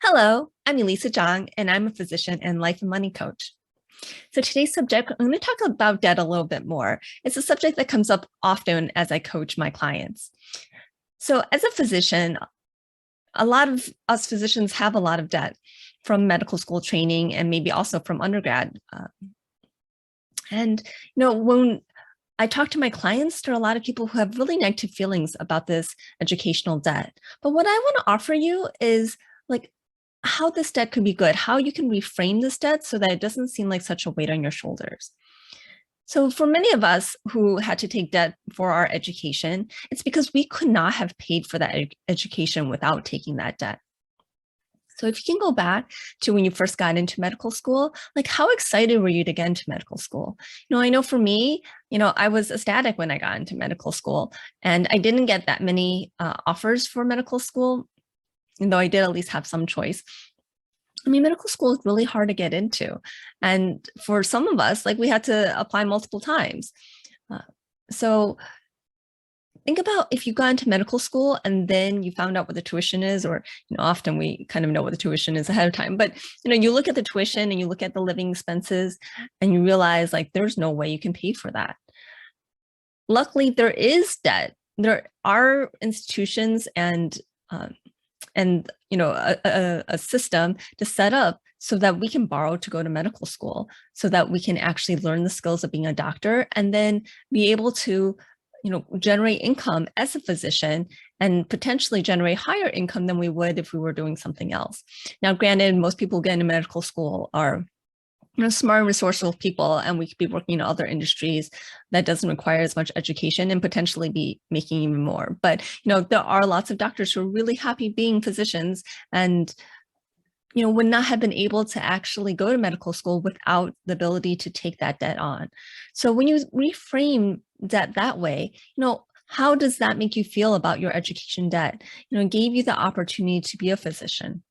Hello, I'm Elisa Zhang, and I'm a physician and life and money coach. So today's subject, I'm going to talk about debt a little bit more. It's a subject that comes up often as I coach my clients. So as a physician, a lot of us physicians have a lot of debt from medical school training and maybe also from undergrad. When I talk to my clients, there are a lot of people who have really negative feelings about this educational debt. But what I want to offer you is like how this debt could be good, how you can reframe this debt so that it doesn't seem like such a weight on your shoulders. So for many of us who had to take debt for our education, it's because we could not have paid for that education without taking that debt. So if you can go back to when you first got into medical school, like how excited were you to get into medical school? I know for me, I was ecstatic when I got into medical school, and I didn't get that many offers for medical school, though I did at least have some choice. I mean, medical school is really hard to get into. And for some of us, like we had to apply multiple times. So think about if you got into medical school and then you found out what the tuition is, or, often we kind of know what the tuition is ahead of time, but, you look at the tuition and you look at the living expenses and you realize like, there's no way you can pay for that. Luckily, there is debt. There are institutions and a system to set up so that we can borrow to go to medical school, so that we can actually learn the skills of being a doctor and then be able to generate income as a physician and potentially generate higher income than we would if we were doing something else. Now, granted, most people get into medical school are smart and resourceful people, and we could be working in other industries that doesn't require as much education and potentially be making even more. But, there are lots of doctors who are really happy being physicians and, would not have been able to actually go to medical school without the ability to take that debt on. So when you reframe debt that way, how does that make you feel about your education debt? It gave you the opportunity to be a physician.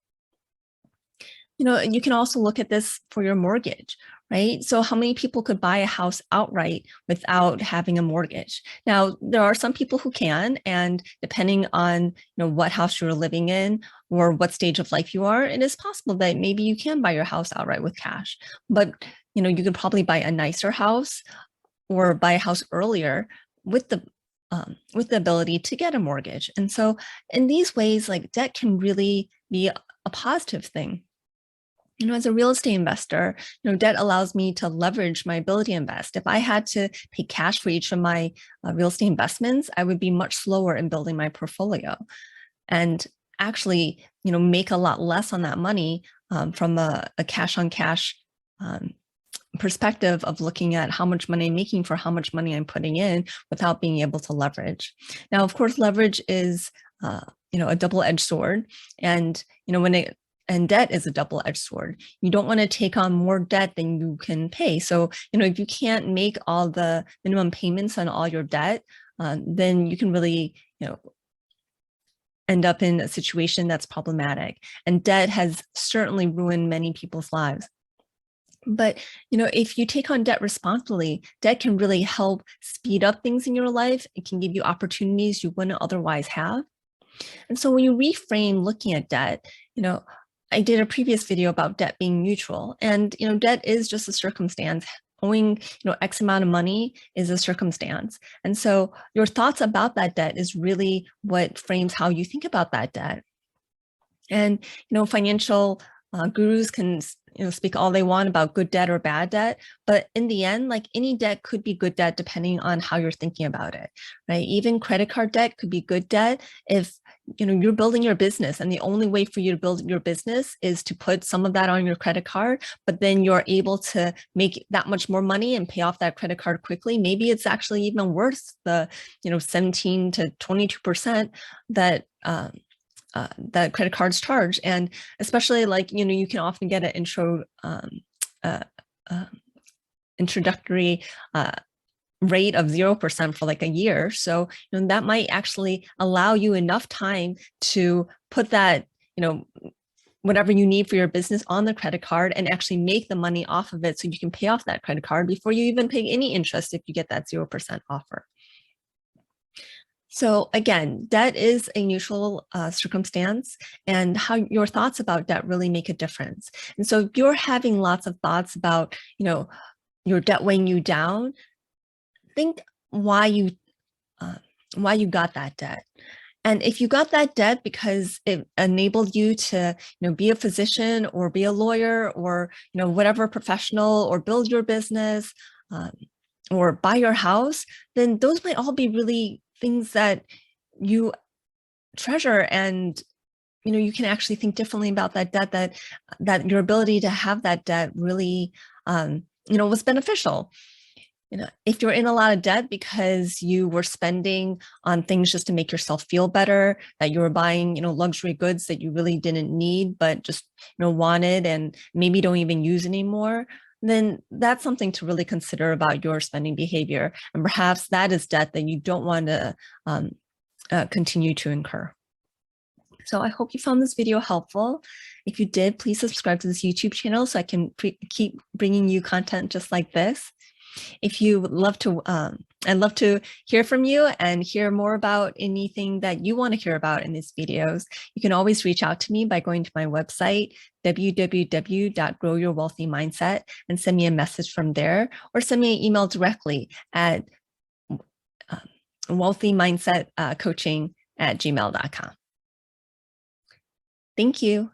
You can also look at this for your mortgage, right? So how many people could buy a house outright without having a mortgage? Now, there are some people who can, and depending on, what house you're living in or what stage of life you are, it is possible that maybe you can buy your house outright with cash. But, you could probably buy a nicer house or buy a house earlier with the ability to get a mortgage. And so in these ways, like debt can really be a positive thing. As a real estate investor, debt allows me to leverage my ability to invest. If I had to pay cash for each of my real estate investments, I would be much slower in building my portfolio and actually, make a lot less on that money from a cash on cash perspective of looking at how much money I'm making for how much money I'm putting in without being able to leverage. Now, of course, leverage is, a double-edged sword. And, and debt is a double-edged sword. You don't want to take on more debt than you can pay. So, if you can't make all the minimum payments on all your debt, then you can really, end up in a situation that's problematic. And debt has certainly ruined many people's lives. But, if you take on debt responsibly, debt can really help speed up things in your life. It can give you opportunities you wouldn't otherwise have. And so when you reframe looking at debt, I did a previous video about debt being neutral, and, debt is just a circumstance. Owing, X amount of money is a circumstance. And so your thoughts about that debt is really what frames how you think about that debt. And, financial gurus can speak all they want about good debt or bad debt, but in the end, like any debt could be good debt depending on how you're thinking about it, right? Even credit card debt could be good debt if you're building your business, and the only way for you to build your business is to put some of that on your credit card, but then you're able to make that much more money and pay off that credit card quickly. Maybe it's actually even worth the 17 to 22% that that credit cards charge. And especially like, you can often get an introductory rate of 0% for like a year. So, that might actually allow you enough time to put that, whatever you need for your business on the credit card and actually make the money off of it so you can pay off that credit card before you even pay any interest if you get that 0% offer. So again, debt is a neutral circumstance, and how your thoughts about debt really make a difference. And so if you're having lots of thoughts about, your debt weighing you down, think why you uh, why you got that debt. And if you got that debt because it enabled you to, be a physician or be a lawyer or, whatever professional, or build your business, um, or buy your house, then those might all be really things that you treasure. And, you can actually think differently about that debt, that your ability to have that debt really, was beneficial. If you're in a lot of debt because you were spending on things just to make yourself feel better, that you were buying, luxury goods that you really didn't need, but just, wanted and maybe don't even use anymore, then that's something to really consider about your spending behavior. And perhaps that is debt that you don't want to continue to incur. So I hope you found this video helpful. If you did, please subscribe to this YouTube channel so I can keep bringing you content just like this. If you would love to, I'd love to hear from you and hear more about anything that you want to hear about in these videos. You can always reach out to me by going to my website, www.growyourwealthymindset, and send me a message from there, or send me an email directly at wealthymindsetcoaching@gmail.com. Thank you.